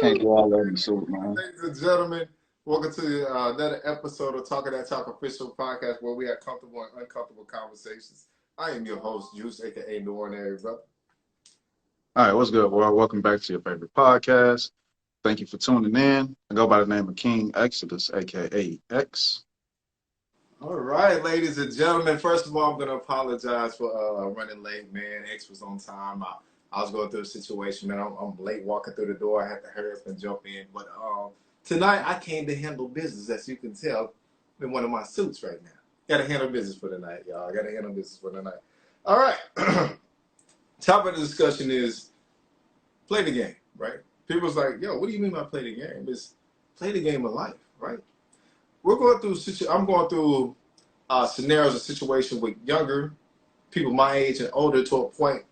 Can't do all that in the suit, man. Ladies and gentlemen, welcome to another episode of Talking That Talk official podcast where we have comfortable and uncomfortable conversations. I am your host, Juice, aka The Ordinary Brother. All right, what's good, world? Welcome back to your favorite podcast. Thank you for tuning in. I go by the name of King Exodus, aka X. All right, ladies and gentlemen. First of all, I'm going to apologize for running late, man. X was on time. I was going through a situation, man. I'm late walking through the door. I had to hurry up and jump in. But tonight, I came to handle business, as you can tell, in one of my suits right now. Got to handle business for the night, y'all. Got to handle business for the night. All right. Topic of the discussion is play the game, right? People's like, yo, what do you mean by play the game? It's play the game of life, right? I'm going through scenarios, a situation with younger people my age and older to a point.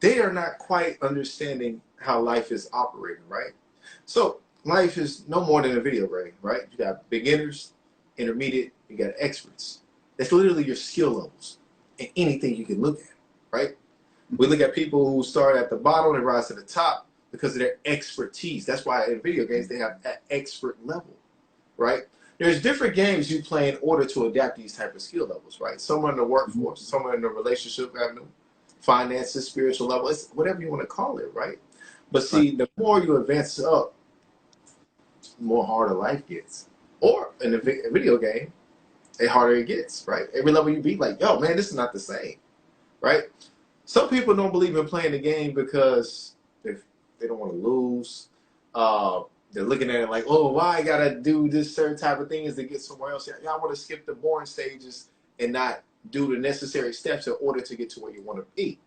They are not quite understanding how life is operating, right? So life is no more than a video game, right? You got beginners, intermediate, you got experts. That's literally your skill levels in anything you can look at, right? We look at people who start at the bottom and rise to the top because of their expertise. That's why in video games they have an expert level, right? There's different games you play in order to adapt these type of skill levels, right? Some are in the workforce, some are in the relationship avenue, finances, spiritual level, it's whatever you want to call it, right? But see, the more you advance up, the more harder life gets. Or in a video game, the harder it gets, right? Every level you beat, like, yo, man, this is not the same, right? Some people don't believe in playing the game because if they don't want to lose. They're looking at it like, oh, why I gotta do this certain type of things to get somewhere else? Y'all want to skip the boring stages and not do the necessary steps in order to get to where you want to be.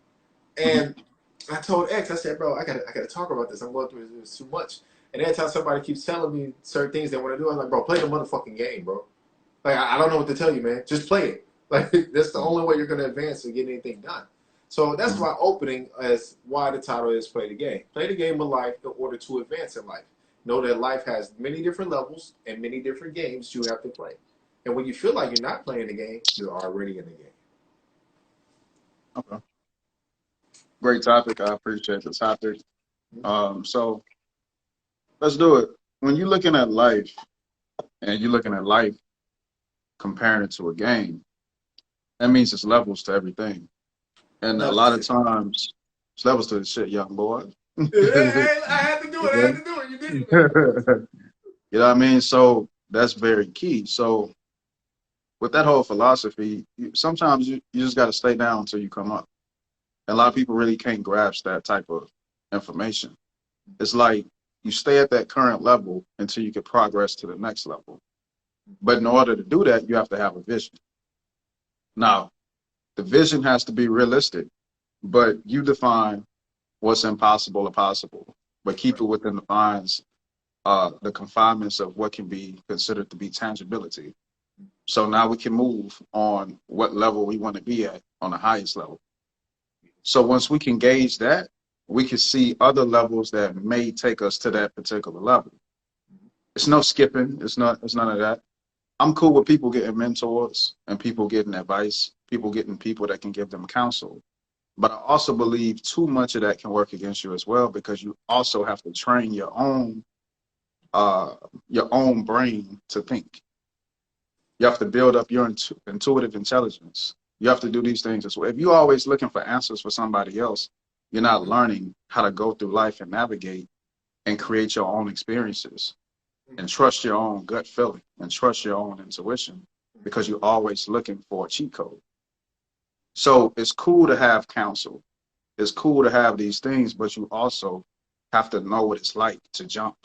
And I told X, I said, bro, I gotta talk about this. I'm going through this too much. And every time somebody keeps telling me certain things they want to do, I'm like, bro, play the motherfucking game, bro. Like, I don't know what to tell you, man. Just play it. Like, that's the only way you're gonna advance and get anything done. So that's my opening as why the title is Play the Game. Play the game of life in order to advance in life. Know that life has many different levels and many different games you have to play. And when you feel like you're not playing the game, you're already in the game. Okay. Great topic. I appreciate the topic. So let's do it. When you're looking at life and you're looking at life comparing it to a game, that means it's levels to everything. And a lot of times, it's levels to the shit, young boy. I had to do it. I had to do it. You did it, man. You know what I mean? So that's very key. So with that whole philosophy, sometimes you just got to stay down until you come up. And a lot of people really can't grasp that type of information. It's like you stay at that current level until you can progress to the next level. But in order to do that, you have to have a vision. Now, the vision has to be realistic, but you define what's impossible or possible, but keep it within the confinements of what can be considered to be tangibility. So now we can move on what level we want to be at on the highest level. So once we can gauge that, we can see other levels that may take us to that particular level. It's no skipping. It's none of that. I'm cool with people getting mentors and people getting advice, people getting people that can give them counsel. But I also believe too much of that can work against you as well, because you also have to train your own brain to think. You have to build up your intuitive intelligence. You have to do these things as well. If you're always looking for answers for somebody else, you're not learning how to go through life and navigate and create your own experiences and trust your own gut feeling and trust your own intuition, because you're always looking for a cheat code. So it's cool to have counsel. It's cool to have these things, but you also have to know what it's like to jump.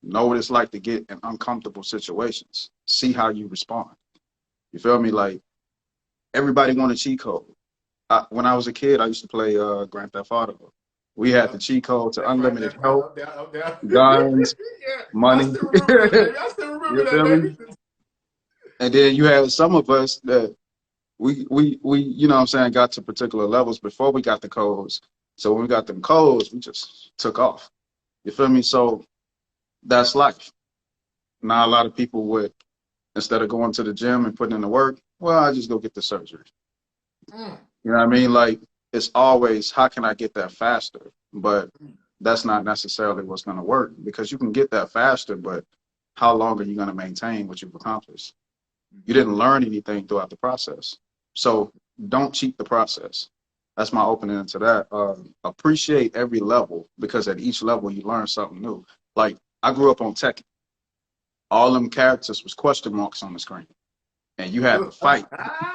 Know what it's like to get in uncomfortable situations. See how you respond. You feel me? Like, everybody want a cheat code. When I was a kid, I used to play Grand Theft Auto. We had the cheat code to unlimited health, guns, money. I still remember You feel me? And then you had some of us that we you know what I'm saying, got to particular levels before we got the codes. So when we got them codes, we just took off. You feel me? So that's life. Now a lot of people would, instead of going to the gym and putting in the work, well, I just go get the surgery. You know what I mean? Like, it's always, how can I get that faster? But that's not necessarily what's going to work, because you can get that faster, but how long are you going to maintain what you've accomplished? You didn't learn anything throughout the process. So don't cheat the process. That's my opening into that. Appreciate every level, because at each level you learn something new. Like, I grew up on Tekken. All them characters was question marks on the screen, and you had to fight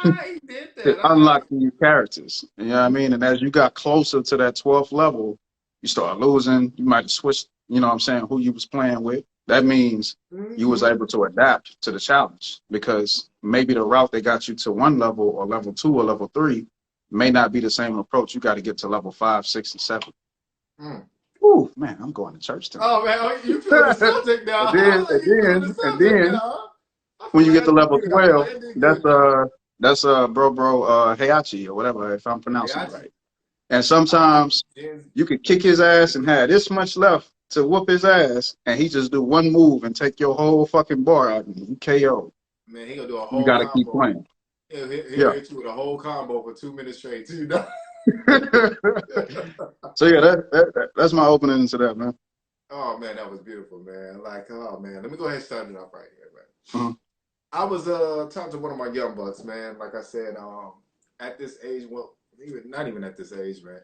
He did to that. unlock these characters. You know what I mean? And as you got closer to that 12th level, you start losing. You might have switched, you know what I'm saying, who you was playing with. That means you was able to adapt to the challenge, because maybe the route that got you to one level or level 2 or level 3 may not be the same approach. You got to get to level 5, 6, and 7. Mm. Ooh, man, I'm going to church tonight. Oh man, you feeling the subject now? and then, Huh? and You feeling the then, and subject then, now? Huh? I when feel you like get I to did level good. I feel 12, like I did that's good now. Heihachi or whatever, if I'm Hey, pronouncing I it just, right. And sometimes you could kick his ass and have this much left to whoop his ass, and he just do one move and take your whole fucking bar out and you KO. man, he gonna do a You whole got to keep combo. playing. He'll Yeah. hit you with a whole combo for 2 minutes straight. Too, you know? So yeah, that's my opening into that, man. Oh man, that was beautiful, man. Like, oh man, let me go ahead and start it off right here, man. Mhm. I was talking to one of my young bucks, man. Like I said, at this age, well, even not even at this age, man.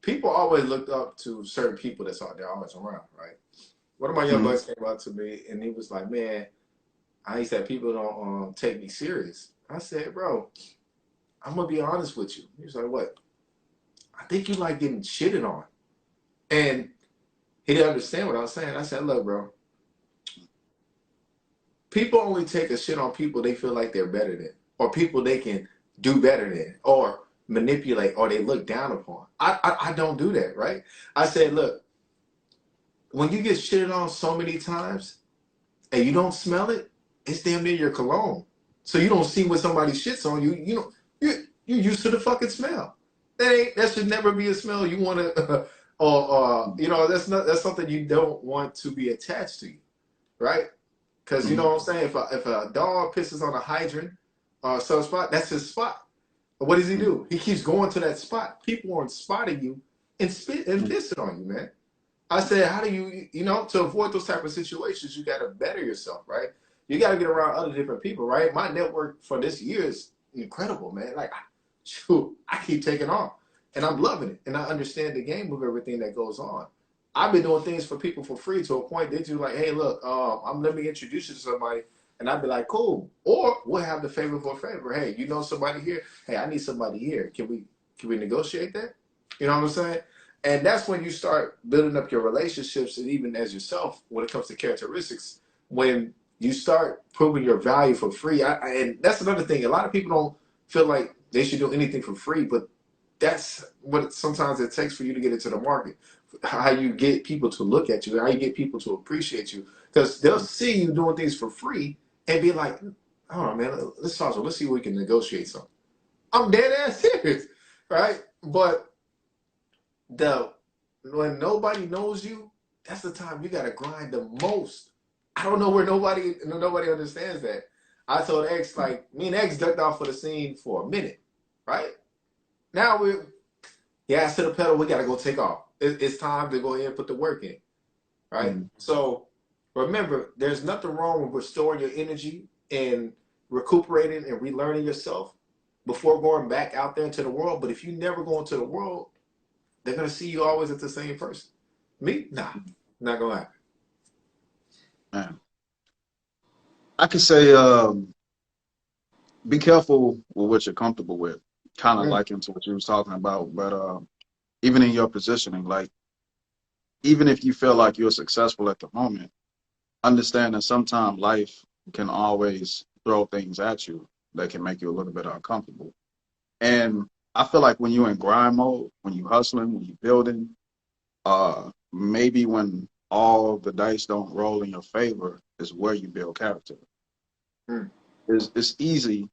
People always looked up to certain people that's out there always around, right? One of my young Mhm. bucks came up to me and he was like, "Man, he said people don't take me serious." I said, "Bro, I'm gonna be honest with you." He was like, "What?" I think you like getting shitted on, and he didn't understand what I was saying. I said, "Look, bro, people only take a shit on people they feel like they're better than, or people they can do better than, or manipulate, or they look down upon. I don't do that, right?" I said, "Look, when you get shitted on so many times and you don't smell it, it's damn near your cologne. So you don't see when somebody shits on you. You know, you're used to the fucking smell. That should never be a smell you want to, or you know, that's something you don't want to be attached to you, right? Because you know Mhm. what I'm saying. If a dog pisses on a hydrant or some spot, that's his spot. But what does he Mhm. do? He keeps going to that spot. People aren't spotting you and spit and Mhm. pissing on you, man. I said, how do you, to avoid those type of situations, you got to better yourself, right? You got to get around other different people, right? My network for this year is incredible, man. Like, shoot, I keep taking off and I'm loving it. And I understand the game of everything that goes on. I've been doing things for people for free to a point they do like, hey, look, let me introduce you to somebody. And I'd be like, cool. Or we'll have the favor for a favor. Hey, you know somebody here? Hey, I need somebody here. Can we negotiate that? You know what I'm saying? And that's when you start building up your relationships, and even as yourself, when it comes to characteristics, when you start proving your value for free. And that's another thing. A lot of people don't feel like they should do anything for free, but that's what sometimes it takes for you to get into the market. How you get people to look at you, how you get people to appreciate you, because they'll see you doing things for free and be like, "Oh man, let's talk. Let's see if we can negotiate something." I'm dead ass serious, right? But the when nobody knows you, that's the time you gotta grind the most. I don't know where nobody understands that. I told X, like, me and X ducked off for the scene for a minute, right? Now we're gas to the pedal, we gotta go take off. It's time to go ahead and put the work in, right? Mhm. So remember, there's nothing wrong with restoring your energy and recuperating and relearning yourself before going back out there into the world. But if you never go into the world, they're gonna see you always as the same person. Me? Nah, not gonna happen. Man, I could say, be careful with what you're comfortable with. Kind of Mm, like into what you was talking about, but even in your positioning, like, even if you feel like you're successful at the moment, understand that sometimes life can always throw things at you that can make you a little bit uncomfortable. And I feel like when you're in grind mode, when you're hustling, when you're building, maybe when all the dice don't roll in your favor is where you build character. mm, It's easy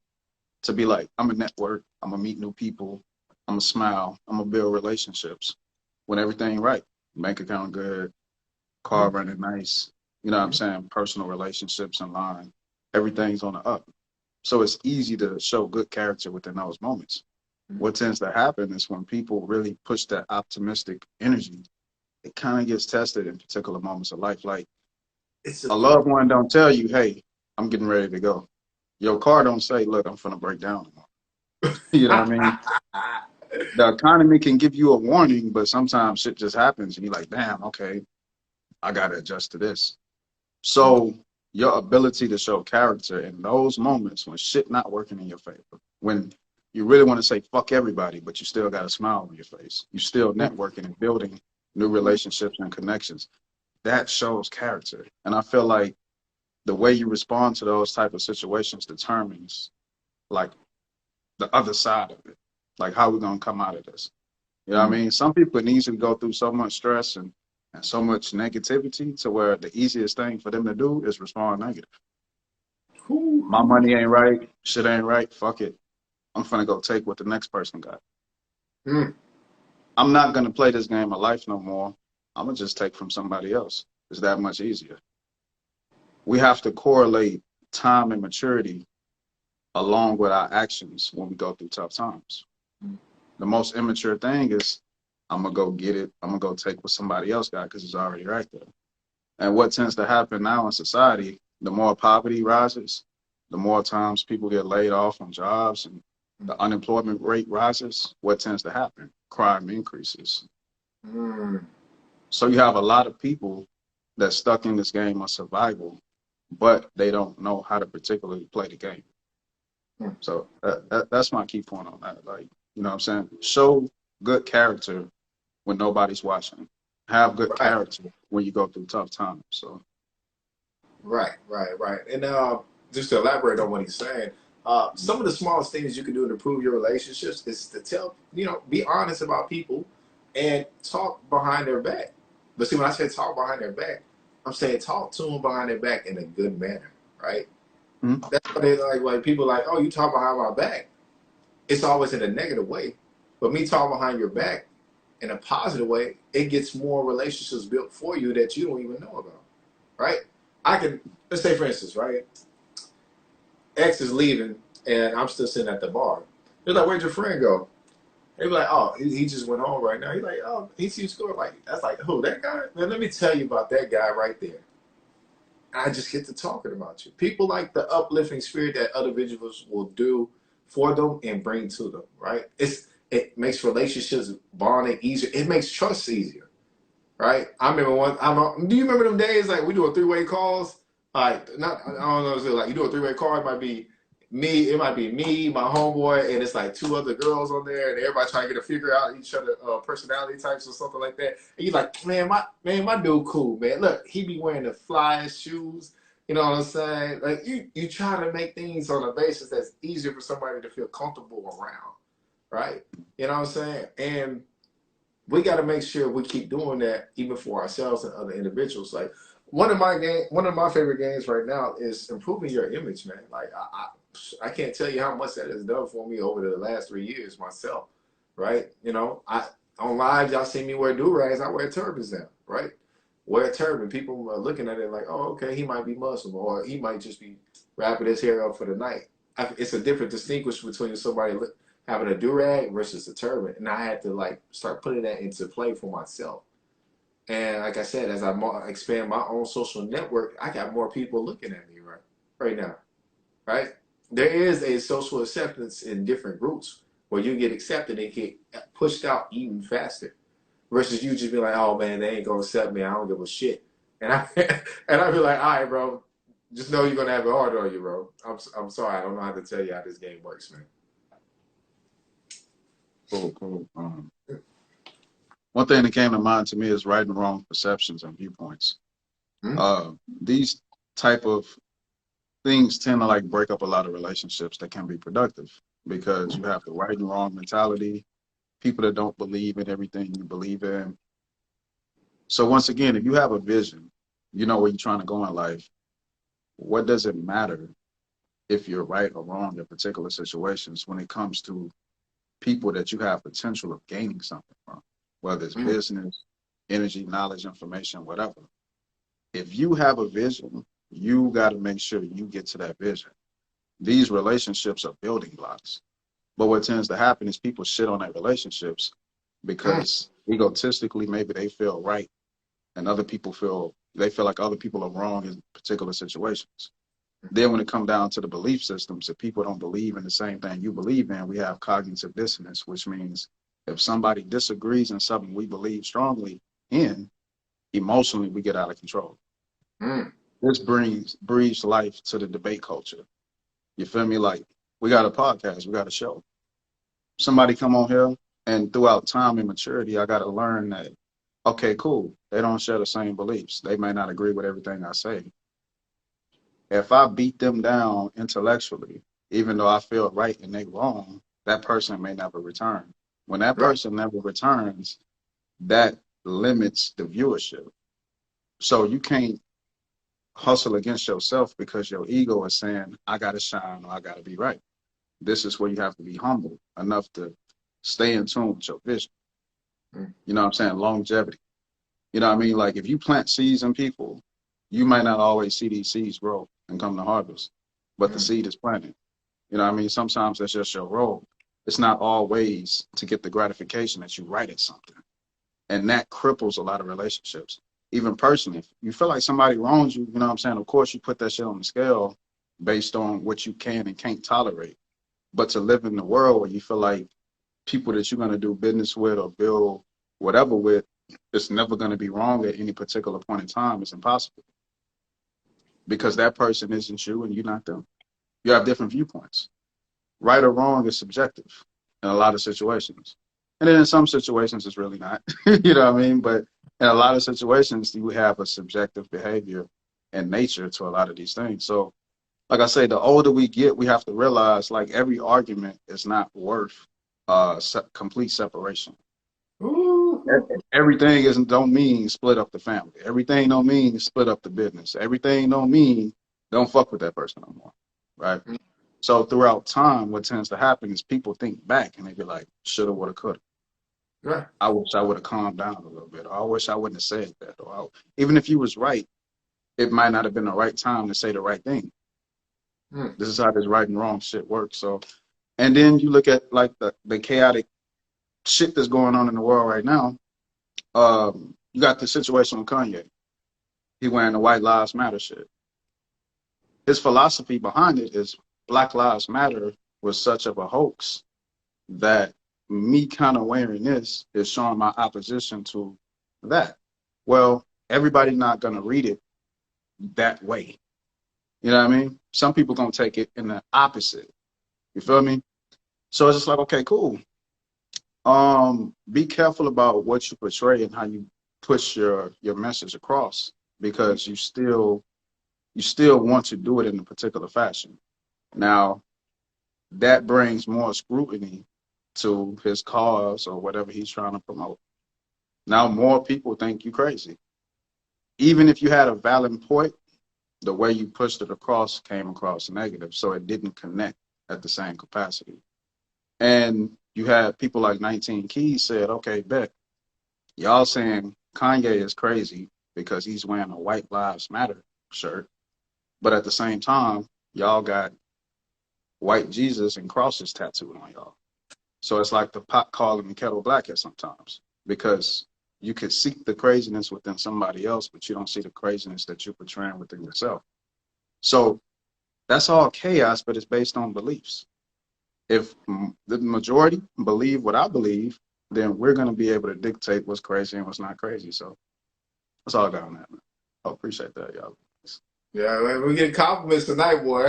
to be like, I'm a network, I'm gonna meet new people, I'm gonna smile, I'm gonna build relationships when everything right. Bank account good, car mm, running nice, you know what I'm mm, saying? Personal relationships in line, everything's on the up. So it's easy to show good character within those moments. mm, What tends to happen is when people really push that optimistic energy, it kind of gets tested in particular moments of life. Like It's a a loved one don't tell you, hey, I'm getting ready to go. Your car don't say, look, I'm finna break down tomorrow. You know what I mean? The economy can give you a warning, but sometimes shit just happens and you're like, damn, okay, I gotta adjust to this. So your ability to show character in those moments when shit not working in your favor, when you really want to say fuck everybody, but you still got a smile on your face. You still networking and building new relationships and connections. That shows character. And I feel like the way you respond to those type of situations determines like the other side of it. Like how we're gonna come out of this. You know what I mean? Some people can easily go through so much stress and so much negativity to where the easiest thing for them to do is respond negative. My money ain't right, shit ain't right, fuck it. I'm finna go take what the next person got. Mm. I'm not gonna play this game of life no more. I'm gonna just take from somebody else. It's that much easier. We have to correlate time and maturity along with our actions when we go through tough times. The most immature thing is I'm gonna go get it. I'm gonna go take what somebody else got because it's already right there. And what tends to happen now in society, the more poverty rises, the more times people get laid off from jobs and the unemployment rate rises. What tends to happen? Crime increases. Mm. So you have a lot of people that's stuck in this game of survival, but they don't know how to particularly play the game. Mm. So that's my key point on that. Like, you know what I'm saying? Show good character when nobody's watching. Have good Right, character when you go through tough times. So, right. And just to elaborate on what he's saying, some of the smallest things you can do to improve your relationships is to tell, be honest about people and talk behind their back. But see, when I say talk behind their back, I'm saying talk to them behind their back in a good manner, right? mm-hmm. That's what they like. Like people like, oh, you talk behind my back. It's always in a negative way. But me talking behind your back in a positive way, it gets more relationships built for you that you don't even know about, right? I can, let's say for instance, right? X is leaving and I'm still sitting at the bar. They're like, where'd your friend go? They be like, oh, he just went home right now. He's like, oh, he sees score. Like, that's like, who, that guy? Man, let me tell you about that guy right there. I just get to talking about you. People like the uplifting spirit that other individuals will do for them and bring to them, right? It makes relationships bonding easier. It makes trust easier, right? I remember do you remember them days like we do a three-way calls? Like not I don't know, like you do a three-way call, it might be me, my homeboy, and it's like two other girls on there, and everybody trying to get to figure out each other personality types or something like that. And you're like, my dude cool, man. Look, he be wearing the flyest shoes. You know what I'm saying? Like you try to make things on a basis that's easier for somebody to feel comfortable around, right? You know what I'm saying? And we got to make sure we keep doing that even for ourselves and other individuals. Like one of my favorite games right now is improving your image, man. Like I can't tell you how much that has done for me over the last 3 years myself, right? I on live y'all see me wear do rags, I wear turbans now, right? Wear a turban, people are looking at it like, oh, okay, he might be Muslim or he might just be wrapping his hair up for the night. It's a different distinguish between somebody having a do-rag versus a turban. And I had to like start putting that into play for myself. And like I said, as I expand my own social network, I got more people looking at me right now, right? There is a social acceptance in different groups where you get accepted and get pushed out even faster versus you just be like, oh man, they ain't gonna accept me. I don't give a shit. And I and I be like, all right, bro, just know you're gonna have it hard on you, bro. I'm sorry, I don't know how to tell you how this game works, man. Cool. One thing that came to mind to me is right and wrong perceptions and viewpoints. Hmm? These type of things tend to like break up a lot of relationships that can be productive because you have the right and wrong mentality, people that don't believe in everything you believe in. So once again, if you have a vision, you know where you're trying to go in life, what does it matter if you're right or wrong in particular situations when it comes to people that you have potential of gaining something from, whether it's Mm. business, energy, knowledge, information, whatever. If you have a vision, you got to make sure you get to that vision. These relationships are building blocks. But what tends to happen is people shit on their relationships Mm. because egotistically, maybe they feel right and other people feel like other people are wrong in particular situations. Then when it comes down to the belief systems, if people don't believe in the same thing you believe in, we have cognitive dissonance, which means if somebody disagrees in something we believe strongly in, emotionally we get out of control. Mm. This brings breathes life to the debate culture. You feel me? Like we got a podcast, we got a show. Somebody come on here, and throughout time and maturity, I got to learn that, okay, cool, they don't share the same beliefs. They may not agree with everything I say. If I beat them down intellectually, even though I feel right and they wrong, that person may never return. When that Right. person never returns, that limits the viewership. So you can't hustle against yourself because your ego is saying, I got to shine or I got to be right. This is where you have to be humble enough to stay in tune with your vision. Mm. You know what I'm saying? Longevity. You know what I mean? Like if you plant seeds in people, you might not always see these seeds grow and come to harvest, but the Mm. seed is planted. You know what I mean? Sometimes that's just your role. It's not always to get the gratification that you write at something. And that cripples a lot of relationships. Even personally, if you feel like somebody wrongs you, you know what I'm saying? Of course, you put that shit on the scale based on what you can and can't tolerate. But to live in the world where you feel like people that you're going to do business with or build whatever with, it's never going to be wrong at any particular point in time. It's impossible because that person isn't you and you're not them. You have different viewpoints. Right or wrong is subjective in a lot of situations. And then in some situations, it's really not. You know what I mean? But in a lot of situations, you have a subjective behavior and nature to a lot of these things. So, like I say, the older we get, we have to realize like every argument is not worth complete separation. Ooh. Everything isn't don't mean split up the family. Everything don't mean split up the business. Everything don't mean don't fuck with that person no more. Right? Mm. So throughout time, what tends to happen is people think back and they be like, shoulda, woulda, coulda. Right. I wish I would have calmed down a little bit. Or I wish I wouldn't have said that. Even if you was right, it might not have been the right time to say the right thing. Mm. This is how this right and wrong shit works. So, and then you look at like the chaotic shit that's going on in the world right now. You got the situation with Kanye. He wearing the White Lives Matter shit. His philosophy behind it is Black Lives Matter was such of a hoax that me kind of wearing this is showing my opposition to that. Well, everybody not gonna read it that way. You know what I mean? Some people gonna take it in the opposite. You feel me? So it's just like, okay, cool. Be careful about what you portray and how you push your message across because you still want to do it in a particular fashion. Now, that brings more scrutiny to his cause or whatever he's trying to promote. Now more people think you crazy. Even if you had a valid point, the way you pushed it across came across negative, so it didn't connect at the same capacity. And you had people like 19 Keys said, okay, bet, y'all saying Kanye is crazy because he's wearing a White Lives Matter shirt, but at the same time, y'all got white Jesus and crosses tattooed on y'all. So it's like the pot calling the kettle black at sometimes because you could seek the craziness within somebody else, but you don't see the craziness that you're portraying within yourself. So that's all chaos, but it's based on beliefs. If the majority believe what I believe, then we're going to be able to dictate what's crazy and what's not crazy. So that's all I got on that, man. I appreciate that, y'all. Yeah, man, we get compliments tonight, boy.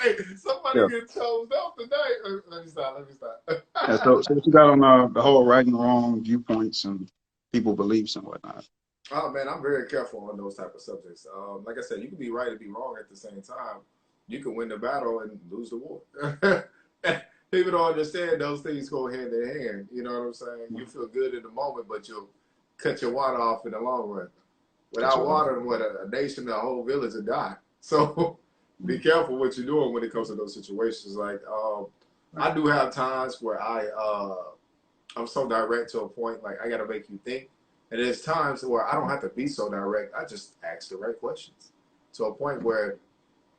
Hey, somebody Yeah. get chose up tonight. Let me stop. Let me Yeah. stop. So what you got on the whole right and wrong viewpoints and people beliefs and whatnot? Oh man, I'm very careful on those type of subjects. Like I said, you can be right and be wrong at the same time. You can win the battle and lose the war. People don't understand those things go hand in hand. You know what I'm saying? You feel good in the moment, but you'll cut your water off in the long run. That's Without what I'm. water, what a nation, a whole village would die. So be careful what you're doing when it comes to those situations. Like I do have times where I'm so direct to a point, like I gotta make you think. And there's times where I don't have to be so direct. I just ask the right questions to a point where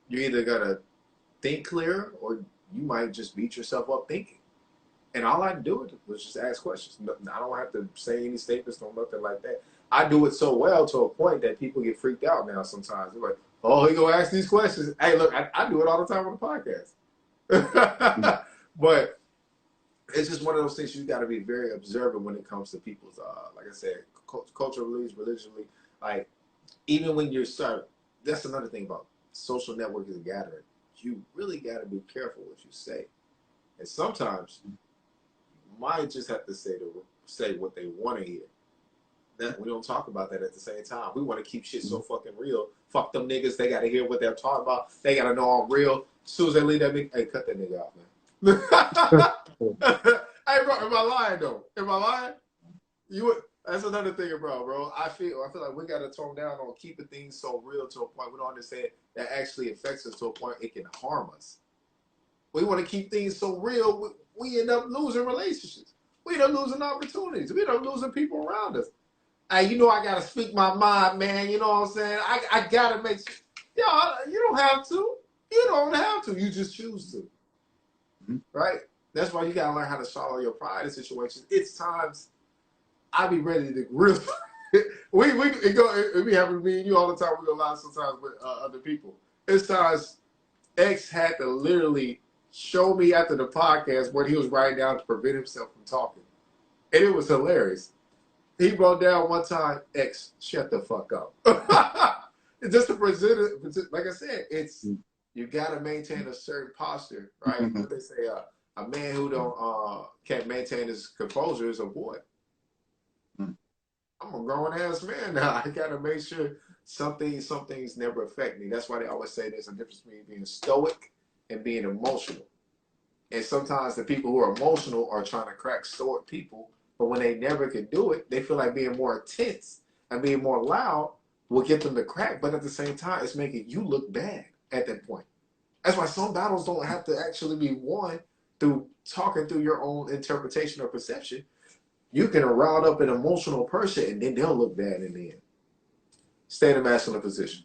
you're either gonna think clear or you might just beat yourself up thinking. And all I do was just ask questions. I don't have to say any statements or nothing like that. I do it so well to a point that people get freaked out now sometimes. They're like, oh, he gonna ask these questions. Hey, look, I do it all the time on the podcast. But it's just one of those things you got to be very observant when it comes to people's, like I said, culturally, religiously. Like, even when you're starting, that's another thing about social networking and gathering. You really got to be careful what you say. And sometimes you might just have to say what they want to hear. That we don't talk about that at the same time. We want to keep shit so fucking real. Fuck them niggas. They got to hear what they're talking about. They got to know I'm real. As soon as they leave that nigga, hey, cut that nigga off, man. Hey, bro, am I lying though? Am I lying? That's another thing, bro. I feel like we gotta tone down on keeping things so real to a point we don't understand that actually affects us to a point it can harm us. We want to keep things so real, we end up losing relationships. We end up losing opportunities. We end up losing people around us. Hey, I gotta speak my mind, man. You know what I'm saying? I gotta make sure. Yo, you don't have to. You don't have to. You just choose to. Mm-hmm. Right? That's why you gotta learn how to swallow your pride in situations. It's times I be ready to real. It be happening to me and you all the time. We go live sometimes with other people. It's times X had to literally show me after the podcast what he was writing down to prevent himself from talking, and it was hilarious. He wrote down one time, X, shut the fuck up. Just to present it, like I said, it's you gotta maintain a certain posture, right? What they say, a man who can't maintain his composure is a boy. I'm a grown ass man now. I gotta make sure some things never affect me. That's why they always say there's a difference between being stoic and being emotional. And sometimes the people who are emotional are trying to crack stoic people, but when they never can do it, they feel like being more intense and being more loud will get them to crack. But at the same time, it's making you look bad at that point. That's why some battles don't have to actually be won through talking through your own interpretation or perception. You can round up an emotional person and then they'll look bad in the end. Stay in a masculine position.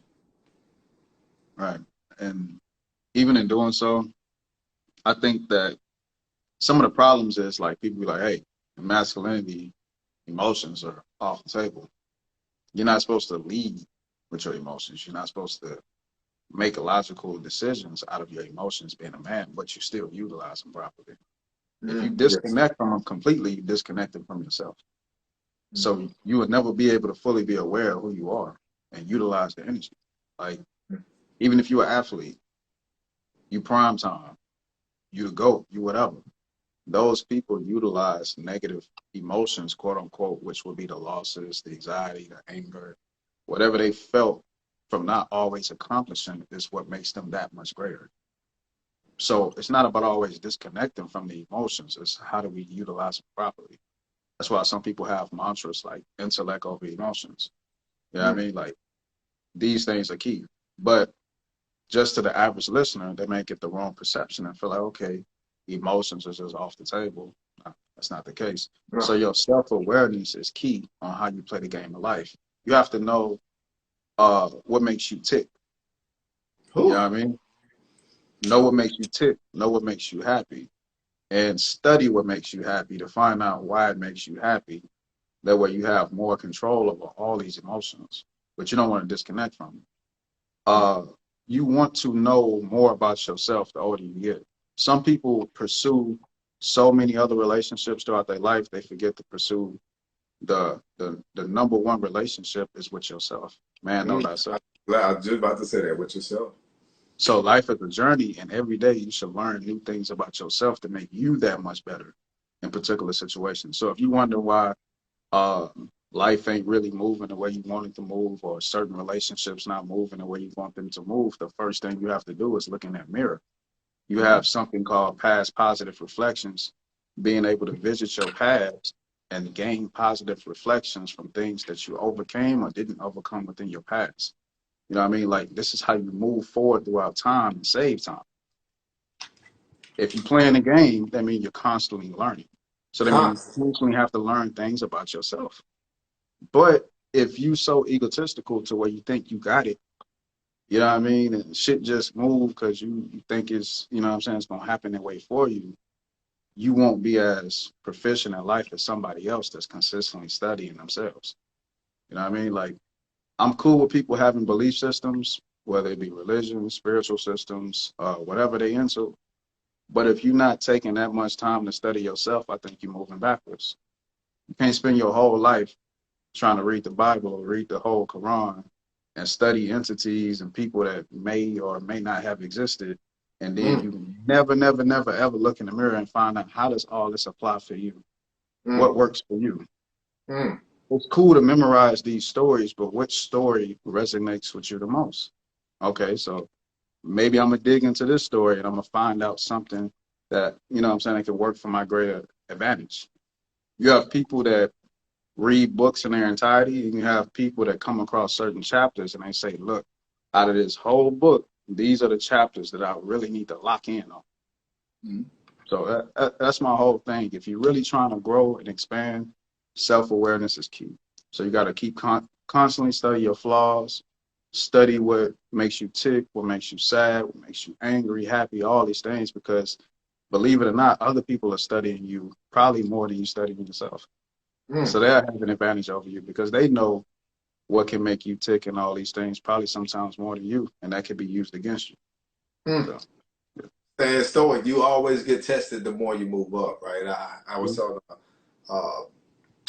Right. And even in doing so, I think that some of the problems is like people be like, hey, masculinity, emotions are off the table. You're not supposed to lead with your emotions. You're not supposed to make logical decisions out of your emotions being a man, but you still utilize them properly. If you disconnect from them completely, you disconnect them from yourself. So you would never be able to fully be aware of who you are and utilize the energy. Like, even if you're an athlete, you prime time, you the GOAT, you whatever. Those people utilize negative emotions, quote unquote, which would be the losses, the anxiety, the anger, whatever they felt from not always accomplishing is what makes them that much greater. So it's not about always disconnecting from the emotions. It's how do we utilize them properly. That's why some people have mantras like intellect over emotions. You know what I mean? Like, these things are key. But just to the average listener, they may get the wrong perception and feel like, okay, emotions are just off the table. No, that's not the case. No. So your self-awareness is key on how you play the game of life. You have to know what makes you tick. You know what I mean? Know what makes you tick. Know what makes you happy. And study what makes you happy to find out why it makes you happy. That way you have more control over all these emotions, but you don't want to disconnect from them. You want to know more about yourself the older you get. Some people pursue so many other relationships throughout their life, they forget to pursue the number one relationship is with yourself. Man, know thyself. I was just about to say that, with yourself. So life is a journey, and every day you should learn new things about yourself to make you that much better in particular situations. So if you wonder why life ain't really moving the way you want it to move, or certain relationships not moving the way you want them to move, the first thing you have to do is look in that mirror. You have something called past positive reflections, being able to visit your past and gain positive reflections from things that you overcame or didn't overcome within your past. You know what I mean? Like, this is how you move forward throughout time and save time. If you're playing a game, that means you're constantly learning. So that means you constantly have to learn things about yourself. But if you so egotistical to where you think you got it, you know what I mean, and shit just move because you think it's, you know what I'm saying, it's going to happen that way for you, you won't be as proficient in life as somebody else that's consistently studying themselves. You know what I mean? Like, I'm cool with people having belief systems, whether it be religion, spiritual systems, whatever they into. But if you're not taking that much time to study yourself, I think you're moving backwards. You can't spend your whole life trying to read the Bible or read the whole Quran and study entities and people that may or may not have existed. And then Mm, you never, never, never, ever look in the mirror and find out how does all this apply for you? mm, What works for you? mm, It's cool to memorize these stories, but which story resonates with you the most? Okay, so maybe I'm gonna dig into this story and I'm gonna find out something that, you know what I'm saying, that can work for my greater advantage. You have people that read books in their entirety, and you have people that come across certain chapters and they say, look, out of this whole book, these are the chapters that I really need to lock in on. mm, So that's my whole thing. If you're really trying to grow and expand, self-awareness is key. So you got to keep constantly study your flaws, study what makes you tick, what makes you sad, what makes you angry, happy, all these things, because believe it or not, other people are studying you probably more than you studying yourself. mm, So they have an advantage over you because they know what can make you tick and all these things, probably sometimes more than you, and that could be used against you. mm. So, yeah. Saying stoic, you always get tested the more you move up, right? I was telling uh,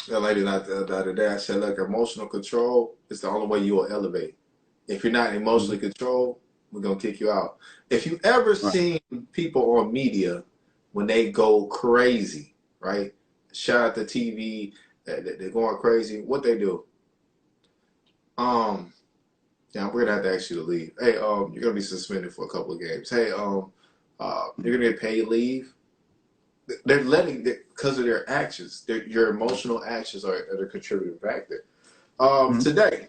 the lady the other day, I said, look, emotional control is the only way you will elevate. If you're not Mhm. emotionally controlled, we're going to kick you out. If you ever Right. seen people on media when they go crazy, right? Shout out the TV, they're going crazy. What they do? Um, yeah, we're gonna have to ask you to leave. Hey, you're gonna be suspended for a couple of games. Hey, you're gonna get paid leave. They're letting because of their actions. Your emotional actions are the contributing factor. Mhm. Today,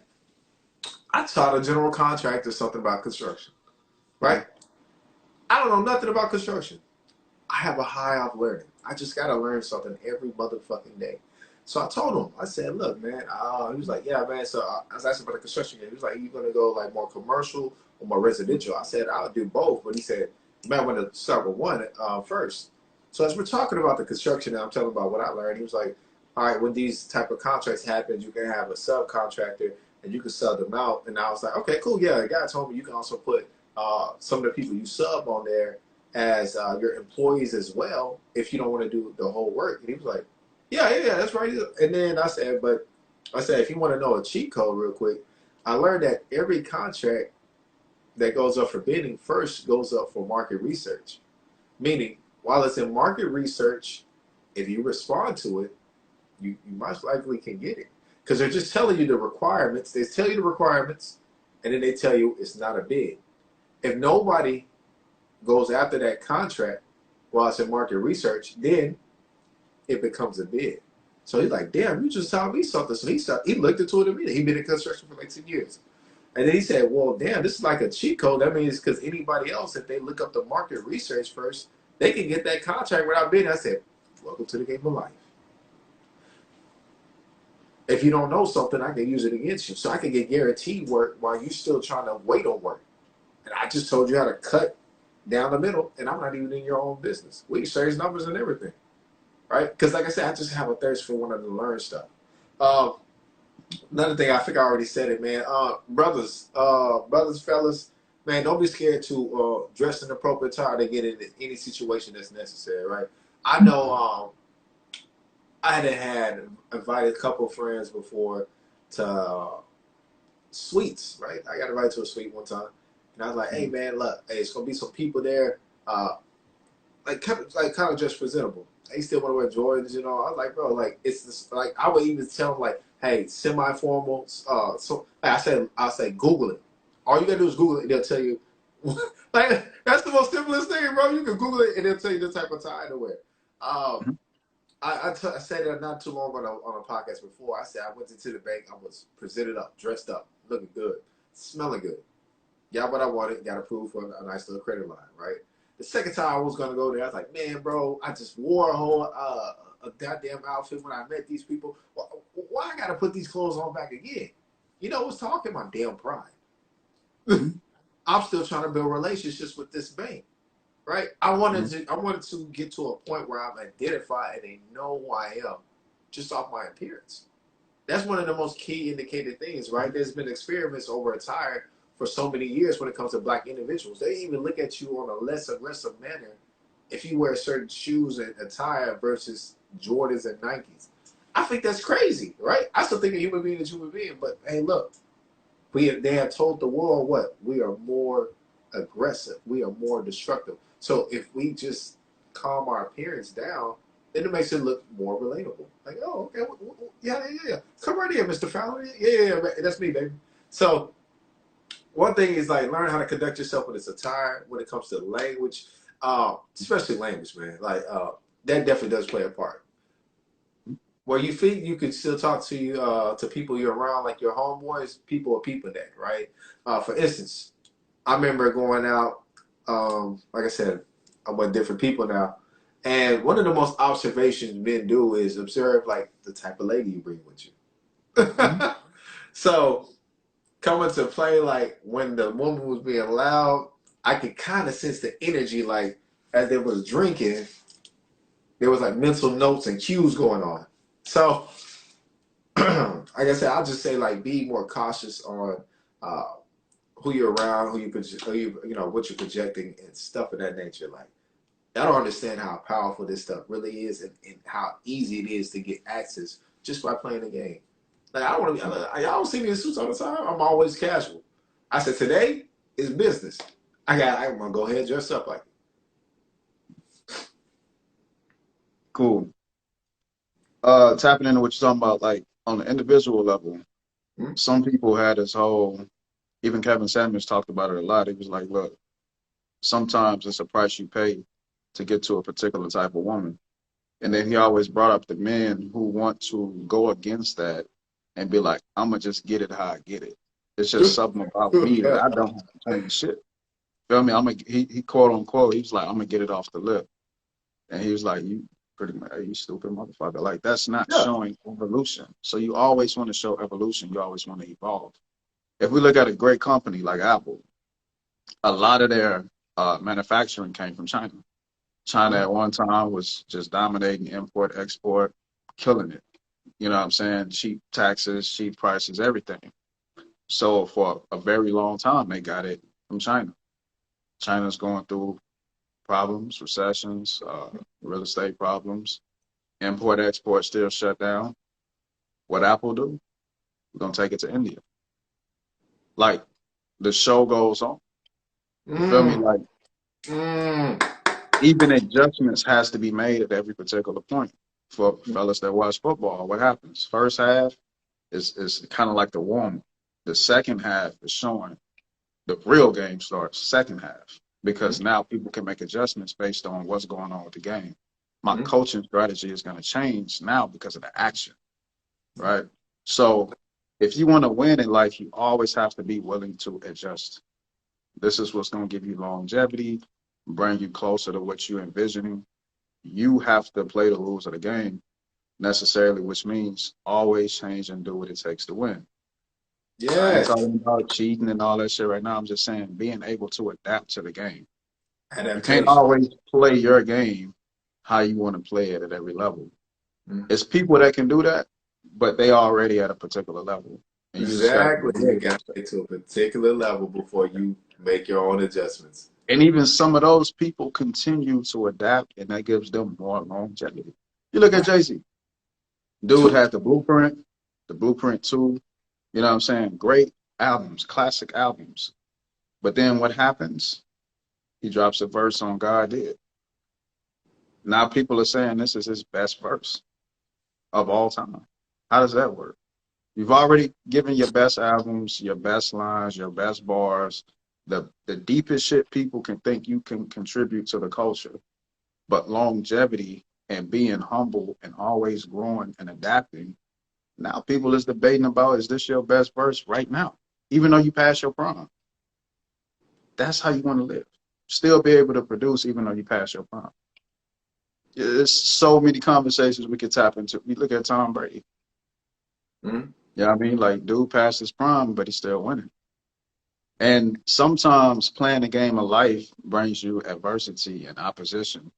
I taught a general contractor something about construction. Right? Right. I don't know nothing about construction. I have a high off learning. I just gotta learn something every motherfucking day. So I told him, I said, look, man, he was like, yeah, man. So I was asking about the construction game. He was like, you gonna go like more commercial or more residential? I said, I'll do both. But he said, you might want to start with one first. So as we're talking about the construction, I'm telling about what I learned. He was like, all right, when these type of contracts happen, you can have a subcontractor and you can sub them out. And I was like, okay, cool. Yeah, the guy told me you can also put some of the people you sub on there as your employees as well if you don't want to do the whole work. And he was like, yeah, that's right. And then I said, if you want to know a cheat code real quick, I learned that every contract that goes up for bidding first goes up for market research. Meaning, while it's in market research, if you respond to it, you most likely can get it. Because they're just telling you the requirements. They tell you the requirements, and then they tell you it's not a bid. If nobody goes after that contract while it's in market research, then it becomes a bid. So he's like, damn, you just told me something. So he looked into it immediately. He'd been in construction for like 10 years. And then he said, well, damn, this is like a cheat code. That means because anybody else, if they look up the market research first, they can get that contract without bidding. I said, welcome to the game of life. If you don't know something, I can use it against you. So I can get guaranteed work while you're still trying to wait on work. And I just told you how to cut down the middle, and I'm not even in your own business. We exchange numbers and everything, right? Because like I said, I just have a thirst for wanting to learn stuff. Uh, Another thing, I think I already said it, man. Brothers, fellas, man, don't be scared to dress in appropriate attire to get into any situation that's necessary, right? I know I had invited a couple of friends before to suites, right? I got invited to a suite one time, and I was like, "Hey, Mhm. man, look, hey, it's gonna be some people there, kind of just presentable. They still want to wear Jordans, you know." I was like, "Bro, like it's this, like I would even tell them like, hey, semi-formal. So like I say, Google it. All you gotta do is Google it, and they'll tell you." Like that's the most simplest thing, bro. You can Google it, and they'll tell you the type of tie to wear. Um, Mhm. I said that not too long on a podcast before. I said I went into the bank. I was presented up, dressed up, looking good, smelling good. Got what I wanted. Got approved for a nice little credit line, right? The second time I was gonna go there, I was like, man, bro, I just wore a whole a goddamn outfit when I met these people. Why I gotta put these clothes on back again? You know, I was talking my damn pride. Mhm. I'm still trying to build relationships with this bank, right? Mhm. I wanted to get to a point where I'm identified and they know who I am just off my appearance. That's one of the most key indicated things, right? There's been experiments over attire for so many years when it comes to black individuals. They even look at you on a less aggressive manner if you wear certain shoes and attire versus Jordans and Nikes. I think that's crazy, right? I still think a human being is a human being, but hey, look, they have told the world what we are more aggressive, we are more destructive. So if we just calm our appearance down, then it makes it look more relatable. Like, oh, okay, yeah. Come right in, Mr. Fowler. Yeah, that's me, baby. So one thing is like learn how to conduct yourself with this attire when it comes to language, especially language, man. Like that definitely does play a part. Where you think you could still talk to people you're around, like your homeboys, people are peeping that, right? For instance, I remember going out, like I said, I'm with different people now. And one of the most observations men do is observe like the type of lady you bring with Mhm. you. So coming to play, like when the woman was being loud, I could kind of sense the energy, like as they was drinking, there was like mental notes and cues going on. So like I said, I'll just say like be more cautious on uh, who you're around, who you know what you're projecting and stuff of that nature. Like I don't understand how powerful this stuff really is and how easy it is to get access just by playing the game. Like I don't want to be. Y'all don't see me in suits all the time. I'm always casual. I said today is business. I'm gonna go ahead and dress up like Cool. Tapping into what you're talking about, like on the individual level, it. Hmm? some people had this whole, even Kevin Samuels talked about it a lot. He was like, look, sometimes it's a price you pay to get to a particular type of woman. And then he always brought up the men who want to go against that and be like, I'm gonna just get it how I get it. It's just something about me that I don't have to change shit. Feel me? He quote unquote, he was like, I'm gonna get it off the lip. And he was like, you pretty much, you stupid motherfucker. Like that's not Yeah. showing evolution. So you always want to show evolution. You always want to evolve. If we look at a great company like Apple, a lot of their manufacturing came from China. China Hmm. at one time was just dominating import, export, killing it. You know what I'm saying? Cheap taxes, cheap prices, everything. So for a very long time, they got it from China. China's going through problems, recessions, real estate problems. Import, export still shut down. What Apple do? We're gonna take it to India. Like the show goes on. You feel me? Mm. Like Mm. even adjustments has to be made at every particular point. For fellas that watch football, what happens? First half is kind of like the warm up. The second half is showing the real game starts second half because now people can make adjustments based on what's going on with the game. My Mm. coaching strategy is going to change now because of the action, right? So if you want to win in life, you always have to be willing to adjust. This is what's going to give you longevity, bring you closer to what you're envisioning. You have to play the rules of the game necessarily, which means always change and do what it takes to win. I ain't Yes. talking about cheating and all that shit right now. I'm just saying being able to adapt to the game. You can't Adaptation. always play your game how you want to play it at every level. Mm. It's people that can do that, but they already at a particular level. And you just got to be Exactly. You aware of got to that. get to a particular level before you make your own adjustments. And even some of those people continue to adapt, and that gives them more longevity. You look at Jay-Z. Dude had the Blueprint 2, you know what I'm saying? Great albums, classic albums. But then what happens? He drops a verse on God Did. Now people are saying this is his best verse of all time. How does that work? You've already given your best albums, your best lines, your best bars, the deepest shit people can think you can contribute to the culture. But longevity and being humble and always growing and adapting. Now people is debating about is this your best verse right now? Even though you passed your prime. That's how you want to live. Still be able to produce even though you pass your prime. There's so many conversations we could tap into. We look at Tom Brady. Mm. You know what I mean? Like, dude passed his prime, but he's still winning. And sometimes playing the game of life brings you adversity and opposition.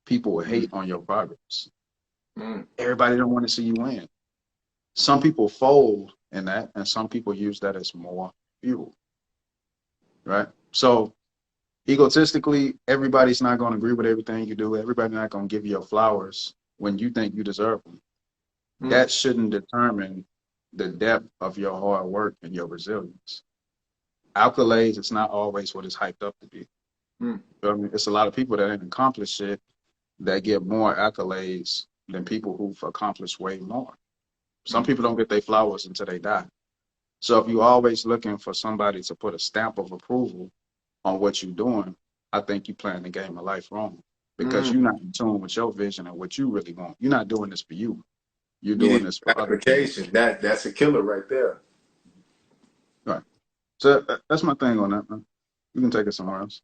People will Mm. hate on your progress. Mm. Everybody don't want to see you win. Some people fold in that, and some people use that as more fuel, right? So egotistically, everybody's not going to agree with everything you do. Everybody's not going to give you your flowers when you think you deserve them. Mm, That shouldn't determine the depth of your hard work and your resilience. Accolades, it's not always what it's hyped up to be. mm, I mean, it's a lot of people that ain't accomplished shit that get more accolades than people who've accomplished way more. Some mm. people don't get their flowers until they die. So if you're always looking for somebody to put a stamp of approval on what you're doing, I think you're playing the game of life wrong because Mm. you're not in tune with your vision and what you really want. You're not doing this for you. You're You doing need this for other people. gratification. That's a killer right there. Right. So that's my thing on that, man. You can take it somewhere else.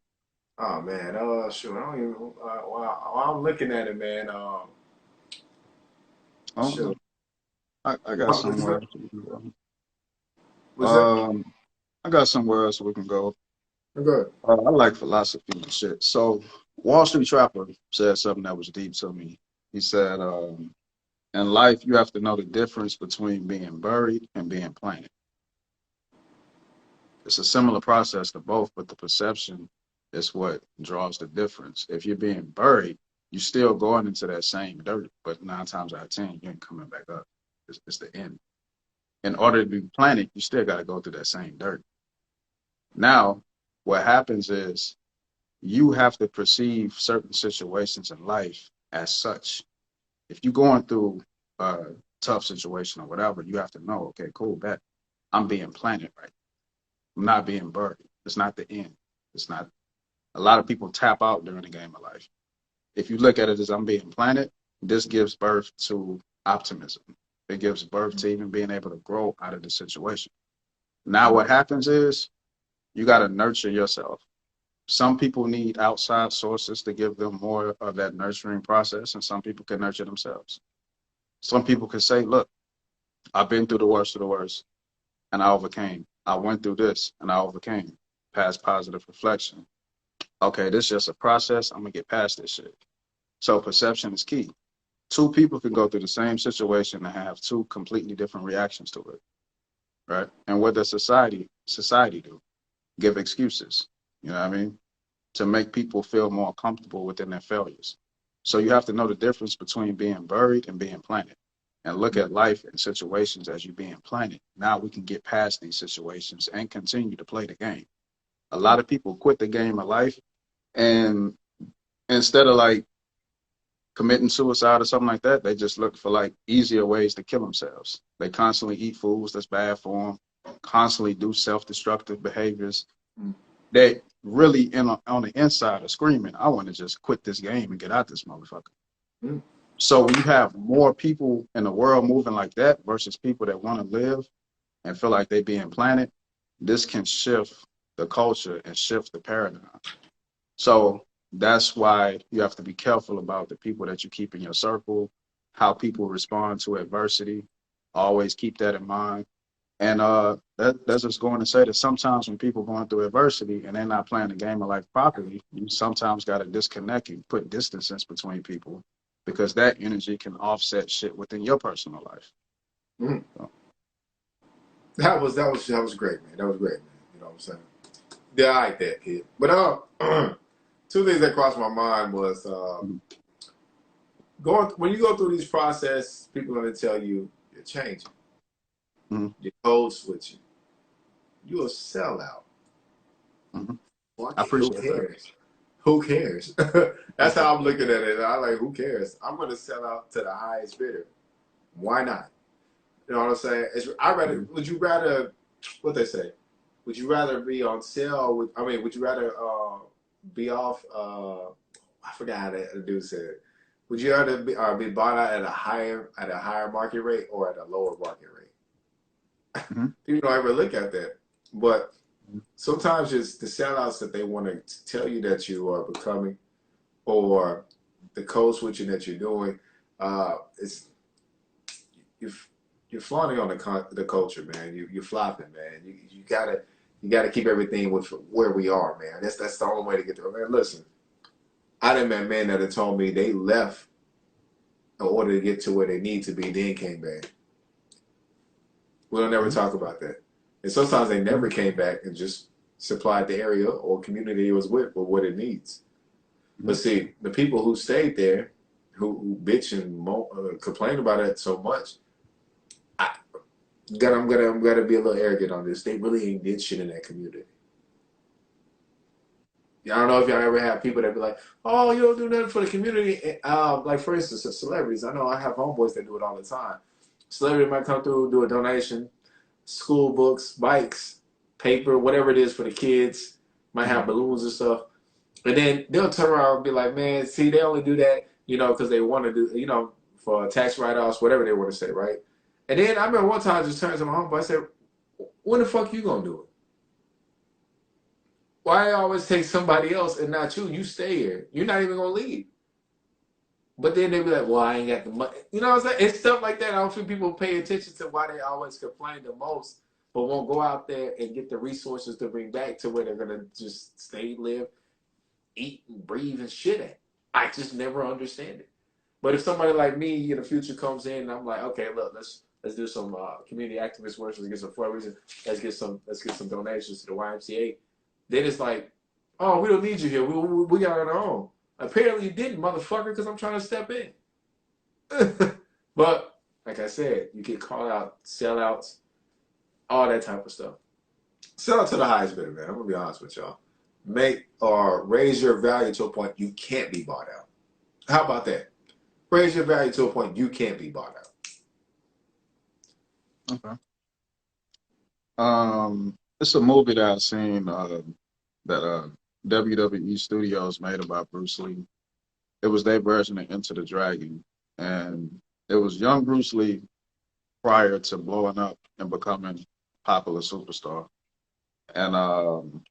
Oh man, shoot, I don't even. While I'm looking at it, man, Oh, shoot, I got what you somewhere say? else we can go. What's that? I got somewhere else we can go. Good. I like philosophy and shit. So Wall Street Trapper said something that was deep to me. He said, in life, you have to know the difference between being buried and being planted. It's a similar process to both, but the perception is what draws the difference. If you're being buried, you're still going into that same dirt, but 9 times out of 10, you ain't coming back up. It's the end. In order to be planted, you still got to go through that same dirt. Now, what happens is you have to perceive certain situations in life as such. If you're going through a tough situation or whatever, you have to know, okay, cool, bet I'm being planted right. I'm not being buried. It's not the end. It's not. A lot of people tap out during the game of life. If you look at it as I'm being planted, this gives birth to optimism. It gives birth to even being able to grow out of the situation. Now, what happens is you got to nurture yourself. Some people need outside sources to give them more of that nurturing process, and some people can nurture themselves. Some people can say, look, I've been through the worst of the worst, and I overcame. I went through this, and I overcame. Past positive reflection. Okay, this is just a process. I'm going to get past this shit. So perception is key. Two people can go through the same situation and have two completely different reactions to it, right? And what does society do? Give excuses. You know what I mean? To make people feel more comfortable within their failures. So you have to know the difference between being buried and being planted and look at life and situations as you being planted. Now we can get past these situations and continue to play the game. A lot of people quit the game of life and instead of like committing suicide or something like that, they just look for like easier ways to kill themselves. They constantly eat foods that's bad for them, constantly do self-destructive behaviors. Mm, They really on the inside are screaming, I want to just quit this game and get out this motherfucker. mm, So when you have more people in the world moving like that versus people that want to live and feel like they being planted, this can shift the culture and shift the paradigm. So that's why you have to be careful about the people that you keep in your circle, how people respond to adversity. Always keep that in mind. And that's just going to say that sometimes when people going through adversity and they're not playing the game of life properly, you sometimes got to disconnect and put distances between people because that energy can offset shit within your personal life. mm. So, That was great, man. That was great, man. You know what I'm saying? Yeah, I like that, kid. But two things that crossed my mind was mhm, going when you go through these process, people are going to tell you you're changing, mhm, you're code switching, you're a sellout. mhm. I Fuck it, who appreciate that. cares? Who cares? That's Appreciate how I'm looking at it. I like, who cares? I'm going to sell out to the highest bidder. Why not? You know what I'm saying? I that. rather. Mhm. Would you rather? What they say? Would you rather be on sale? Would you rather be off? I forgot how the dude said it. Would you rather be bought out at a higher market rate or at a lower market rate? Mhm. People don't ever look at that, but Mhm. sometimes it's the sellouts that they want to tell you that you are becoming, or the code switching that you're doing. It's you you're flaunting on the culture, man. You're flopping, man. You gotta keep everything with where we are, man. That's the only way to get there. Man, listen, I done met men that have told me they left in order to get to where they need to be, then came back. We don't never Mhm. talk about that. And sometimes they never came back and just supplied the area or community it was with what it needs. But Mhm. see, the people who stayed there, who bitch and complain about it so much, I, I'm gonna be a little arrogant on this. They really ain't did shit in that community. I don't know if y'all ever have people that be like, "Oh, you don't do nothing for the community." Like for instance, the celebrities. I know I have homeboys that do it all the time. Celebrity might come through, do a donation, school books, bikes, paper, whatever it is for the kids. Might have Mhm. balloons and stuff, and then they'll turn around and be like, "Man, see, they only do that, because they want to do, for tax write-offs, whatever they want to say, right?" And then I remember one time I just turned to my homeboy. I said, "When the fuck you gonna do it? Why always take somebody else and not you? You stay here. You're not even gonna leave." But then they be like, "Well, I ain't got the money." You know what I'm saying? It's stuff like that. I don't think people pay attention to why they always complain the most, but won't go out there and get the resources to bring back to where they're gonna just stay, live, eat, and breathe and shit at. I just never understand it. But if somebody like me in the future comes in and I'm like, okay, look, let's do some community activist work. Let's get some fundraising. Let's get some donations to the YMCA. Then it's like, oh, we don't need you here. We got it on our own. Apparently you didn't, motherfucker, because I'm trying to step in. But like I said, you get called out, sellouts, all that type of stuff. Sell out to the highest bidder, man. I'm gonna be honest with y'all. Make or raise your value to a point you can't be bought out. How about that? Raise your value to a point you can't be bought out. Okay. It's a movie that I've seen that WWE Studios made about Bruce Lee. It was their version of Into the Dragon, and it was young Bruce Lee prior to blowing up and becoming a popular superstar. And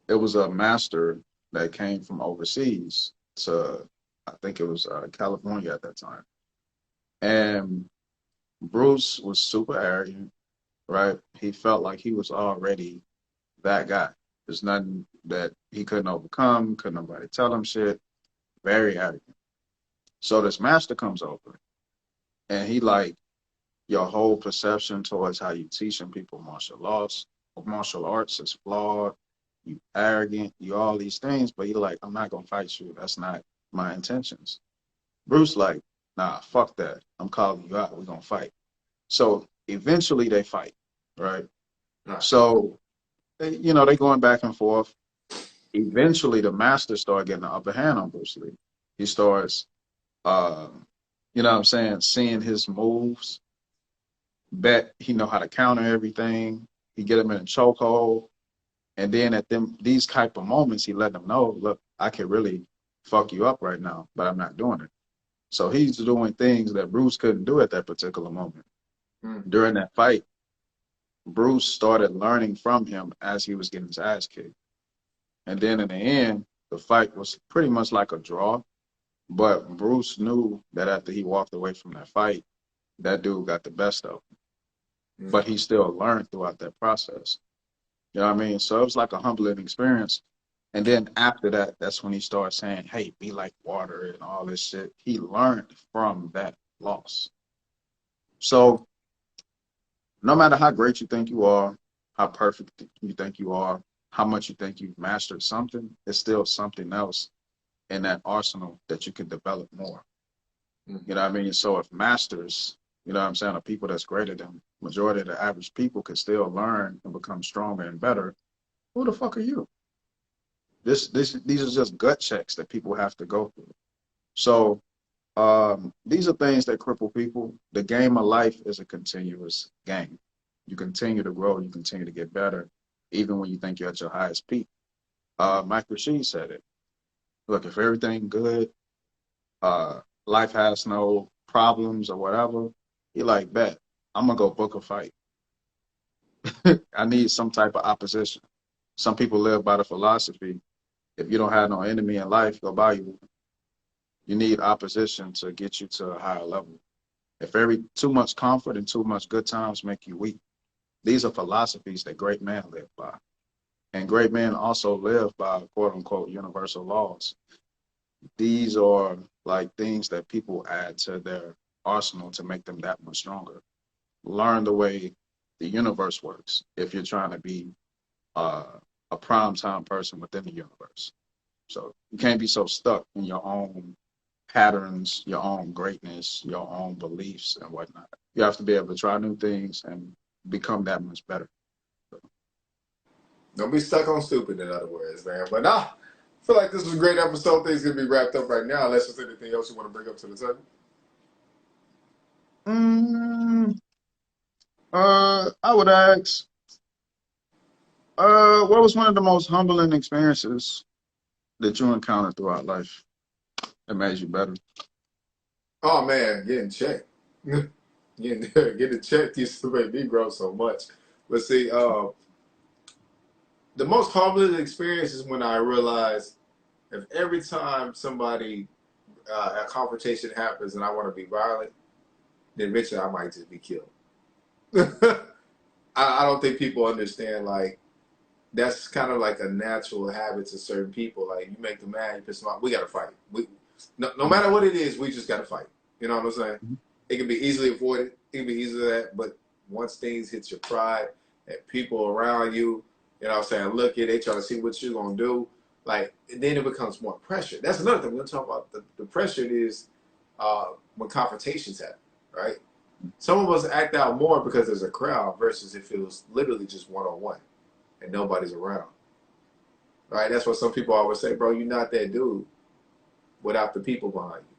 it was a master that came from overseas to, I think it was California at that time. And Bruce was super arrogant, right? He felt like he was already that guy. There's nothing that he couldn't overcome, couldn't nobody tell him shit. Very arrogant. So this master comes over and he like your whole perception towards how you teaching people martial arts is flawed. You arrogant, you all these things, but you're like, I'm not gonna fight you. That's not my intentions. Bruce like, nah, fuck that. I'm calling you out. We're gonna fight. So eventually they fight, right? Right. So they going back and forth. Eventually the master start getting the upper hand on Bruce Lee. He starts you know what I'm saying, seeing his moves, bet he know how to counter everything. He get him in a chokehold. And then at them these type of moments, he let them know, look, I can really fuck you up right now, but I'm not doing it. So he's doing things that Bruce couldn't do at that particular moment. Mm. During that fight, Bruce started learning from him as he was getting his ass kicked. And then in the end, the fight was pretty much like a draw. But Bruce knew that after he walked away from that fight, that dude got the best of him. Mm. But he still learned throughout that process. You know what I mean? So it was like a humbling experience. And then after that, that's when he started saying, hey, be like water and all this shit. He learned from that loss. So no matter how great you think you are, how perfect you think you are, how much you think you've mastered something, it's still something else in that arsenal that you can develop more. Mm. You know what I mean? So if masters, you know what I'm saying, are people that's greater than majority of the average people can still learn and become stronger and better, who the fuck are you? These are just gut checks that people have to go through. So these are things that cripple people. The game of life is a continuous game. You continue to grow, you continue to get better, even when you think you're at your highest peak. Mike Rashid said it. Look, if everything good, life has no problems or whatever, he like, bet, I'm gonna go book a fight. I need some type of opposition. Some people live by the philosophy, if you don't have no enemy in life, go buy you one. You need opposition to get you to a higher level. If every too much comfort and too much good times make you weak, these are philosophies that great men live by. And great men also live by quote unquote universal laws. These are like things that people add to their arsenal to make them that much stronger. learn the way the universe works if you're trying to be uh, a prime time person within the universe. So you can't be so stuck in your own patterns, your own greatness, your own beliefs and whatnot. You have to be able to try new things and become that much better. Don't be stuck on stupid, in other words, man. But nah, I feel like this was a great episode. Things gonna be wrapped up right now. Unless there's anything else you want to bring up to the table. Mm, I would ask, what was one of the most humbling experiences that you encountered throughout life that made you better? Oh man, getting checked. Getting checked used to make me grow so much. But see, the most humbling experience is when I realized if every time somebody a confrontation happens and I want to be violent, then eventually I might just be killed. I don't think people understand like that's kind of like a natural habit to certain people. Like you make them mad, you piss them off. We gotta fight. No matter what it is, we just gotta fight. You know what I'm saying? Mhm. It can be easily avoided. It can be easily that, but once things hit your pride and people around you, you know what I'm saying, look at, they try to see what you're gonna do. Like then it becomes more pressure. That's another thing we're gonna talk about. The pressure is when confrontations happen, right? Some of us act out more because there's a crowd versus if it was literally just one on one and nobody's around. Right? That's what some people always say, bro, you're not that dude without the people behind you.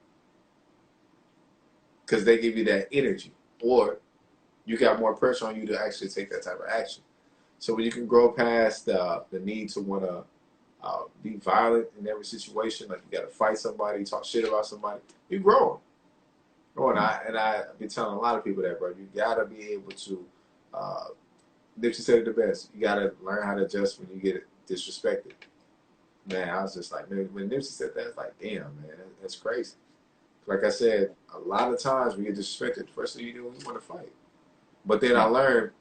Because they give you that energy. Or you got more pressure on you to actually take that type of action. So when you can grow past the need to want to be violent in every situation, like you got to fight somebody, talk shit about somebody, you grow. Oh, and I've been telling a lot of people that, bro, you got to be able to, Nipsey said it the best, you got to learn how to adjust when you get disrespected. Man, I was just like, man, when Nipsey said that, it's like, damn, man, that's crazy. Like I said, a lot of times we get disrespected. The first thing you do is you want to fight. But then I learned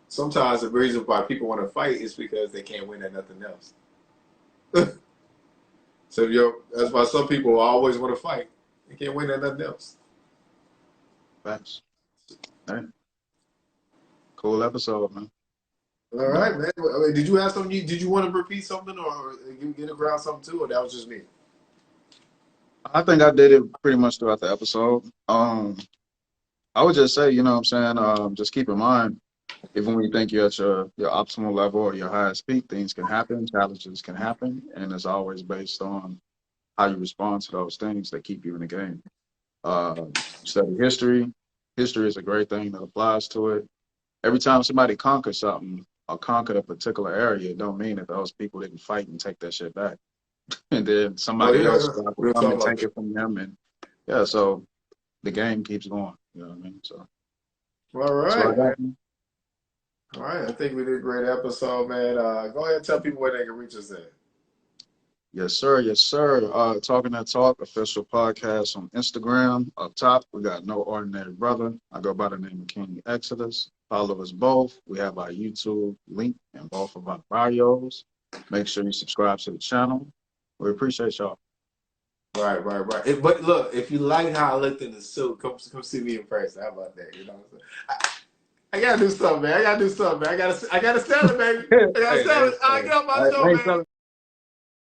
sometimes the reason why people want to fight is because they can't win at nothing else. So that's why some people always want to fight. They can't win at nothing else. Thanks. Hey, cool episode, man. All right, man. Did you have something? Did you want to repeat something, or you get around something too, or that was just me? I think I did it pretty much throughout the episode. I would just say, you know what I'm saying, just keep in mind, even when you think you're at your optimal level or your highest peak, things can happen, challenges can happen, and it's always based on how you respond to those things that keep you in the game. Study history. History is a great thing that applies to it. Every time somebody conquers something or conquered a particular area, it don't mean that those people didn't fight and take that shit back. And then Oh somebody else yeah, tried to we'll come talk and about take that. it from them. And yeah, so the game keeps going. You know what I mean? So All that's what I right, man. got. All right, I think we did a great episode, man. Go ahead and tell people where they can reach us at. Yes, sir. Yes, sir. Talking that talk, official podcast on Instagram. Up top, we got No Ordinary Brother. I go by the name of King Exodus. Follow us both. We have our YouTube link in both of our bios. Make sure you subscribe to the channel. We appreciate y'all. Right. But look, if you like how I looked in the suit, come see me in person. How about that? You know what I'm saying? I gotta do something, man. I gotta sell it, baby. hey, I gotta sell hey, it. I hey, get on my I show, ain't man. telling